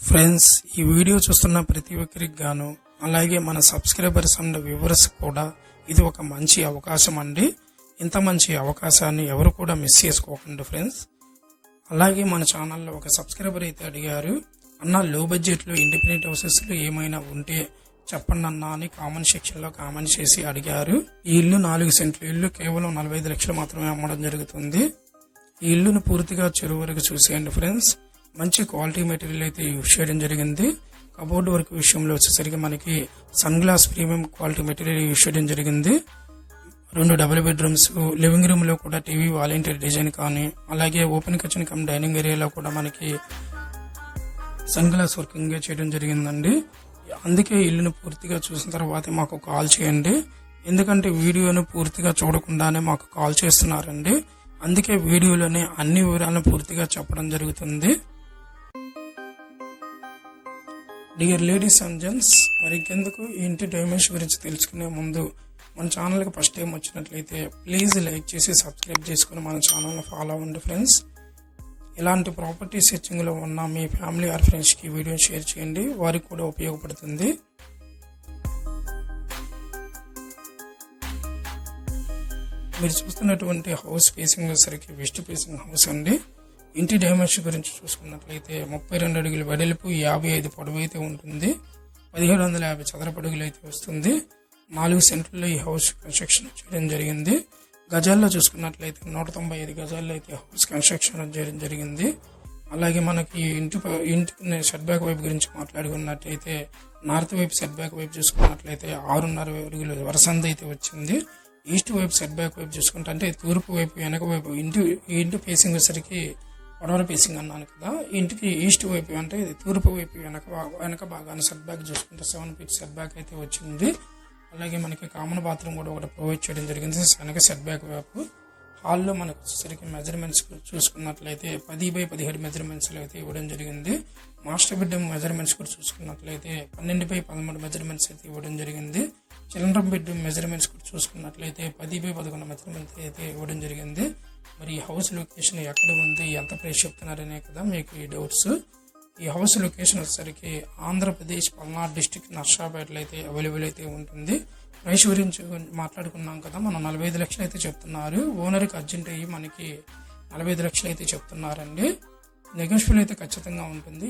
Friends, ఈ video చూస్తున్న ప్రతి ఒక్కరికి గాను అలాగే మన సబ్స్క్రైబర్స్ అండ్ వ్యూవర్స్ కూడా ఇది ఒక మంచి అవకాశం అండి. ఇంత మంచి అవకాశాన్ని ఎవరు కూడా మిస్ చేసుకోకండి ఫ్రెండ్స్. అలాగే మన ఛానల్లో ఒక సబ్స్క్రైబర్ అయితే అడిగారు, అన్న లో బడ్జెట్ లో ఇండిపెండెంట్ హౌసెస్ లో ఏమైనా ఉంటే చెప్పండి అన్న అని కామెంట్ సెక్షన్ లో కామెంట్ చేసి అడిగారు. ఈ ఇల్లు 4 సెంట్ల ఇల్లు కేవలం 45 లక్షలు మాత్రమే అమ్మడం జరుగుతుంది. ఈ ఇల్లును పూర్తిగా చెరువు వరకు చూసేయండి ఫ్రెండ్స్. మంచి క్వాలిటీ మెటీరియల్ అయితే యూజ్ చేయడం జరిగింది. కబోర్డ్ వర్క్ విషయంలో వచ్చేసరికి మనకి sun glass premium quality material use చేయడం జరిగింది. 2 డబుల్ బెడ్రూమ్స్, లివింగ్ రూమ్ లో కూడా టీవీ వాలంటీర్ డిజైన్ కానీ, అలాగే ఓపెన్ కిచెన్ కమ్ డైనింగ్ ఏరియాలో కూడా మనకి సన్ గ్లాస్ వర్కింగ్ చేయడం జరిగిందండి. అందుకే ఇల్లును పూర్తిగా చూసిన తర్వాత మాకు కాల్ చేయండి. ఎందుకంటే వీడియోను పూర్తిగా చూడకుండానే మాకు కాల్ చేస్తున్నారండి. అందుకే వీడియోలోనే అన్ని వివరాలను పూర్తిగా చెప్పడం జరుగుతుంది. డియర్ లేడీస్ అండ్ జెంట్స్, మరి ఇంకెందుకు ఈ ఇంటి డైమెన్షన్ గురించి తెలుసుకునే ముందు మన ఛానల్కి ఫస్ట్ టైం వచ్చినట్లయితే ప్లీజ్ లైక్ చేసి సబ్స్క్రైబ్ చేసుకుని మన ఛానల్ని ఫాలో అవ్వండి ఫ్రెండ్స్. ఇలాంటి ప్రాపర్టీ సెర్చింగ్ లో ఉన్న మీ ఫ్యామిలీ ఆర్ ఫ్రెండ్స్ కి వీడియో షేర్ చేయండి, వారికి కూడా ఉపయోగపడుతుంది. మీరు చూస్తున్నటువంటి హౌస్ ఫేసింగ్ వచ్చేసరికి వెస్ట్ ఫేసింగ్ హౌస్ అండి. ఇంటి డైమెన్షన్ గురించి చూసుకున్నట్లయితే 32 అడుగుల వెడల్పు, 55 పొడవు అయితే ఉంటుంది. 1750 చదరపు అడుగులు అయితే వస్తుంది. 4 సెంట్లలో ఈ హౌస్ కన్స్ట్రక్షన్ చేయడం జరిగింది. గజాల్లో చూసుకున్నట్లయితే 195 గజాల్లో అయితే హౌస్ కన్స్ట్రక్షన్ చేయడం జరిగింది. అలాగే మనకి ఇంటి సెట్ బ్యాక్ వైపు గురించి మాట్లాడుకున్నట్లయితే నార్త్ వైపు సెట్ బ్యాక్ వైపు చూసుకున్నట్లయితే 6.5 అడుగుల వరసంది అయితే వచ్చింది. ఈస్ట్ వైపు సెట్ బ్యాక్ వైపు చూసుకుంటే అంటే తూర్పు వైపు వెనక వైపు ఇంటి ఫేసింగ్ వచ్చేసరికి పొడవల ఫేసింగ్ అన్నాను కదా, ఇంటికి ఈస్ట్ వైపు అంటే తూర్పు వైపు వెనక భాగాన్ని సెట్ బ్యాక్ చూసుకుంటే 7 ఫీట్ సెట్ బ్యాక్ అయితే వచ్చింది. అలాగే మనకి కామన్ బాత్రూమ్ కూడా ఒకటి ప్రొవైడ్ చేయడం జరిగింది వెనక సెట్ బ్యాక్ వైపు. హాల్లో మనకు వచ్చేసరికి మెజర్మెంట్స్ చూసుకున్నట్లయితే 10x17 మెజర్మెంట్స్ అయితే ఇవ్వడం జరిగింది. మాస్టర్ బెడ్రూమ్ మెజర్మెంట్స్ కూడా చూసుకున్నట్లయితే 12x13 మెజర్మెంట్స్ అయితే ఇవ్వడం జరిగింది. చిల్డ్రన్ బెడ్రూమ్ మెజర్మెంట్స్ కూడా చూసుకున్నట్లయితే 10x11 మెజర్మెంట్స్ అయితే ఇవ్వడం జరిగింది. మరి ఈ హౌస్ లొకేషన్ ఎక్కడ ఉంది, ఎంత ప్రైస్ చెప్తున్నారనే కదా మీకు ఈ డౌట్స్. ఈ హౌస్ లొకేషన్ వచ్చేసరికి ఆంధ్రప్రదేశ్ పల్నాడు డిస్ట్రిక్ట్ నర్సాపేటలో అయితే అవైలబుల్ అయితే ఉంటుంది. ప్రైస్ గురించి మాట్లాడుకున్నాం కదా, మనం 45 లక్షలు అయితే చెప్తున్నారు. ఓనర్కి అర్జెంట్ అయ్యి మనకి 45 లక్షలు అయితే చెప్తున్నారండి. నెగోషియబుల్ అయితే ఖచ్చితంగా ఉంటుంది.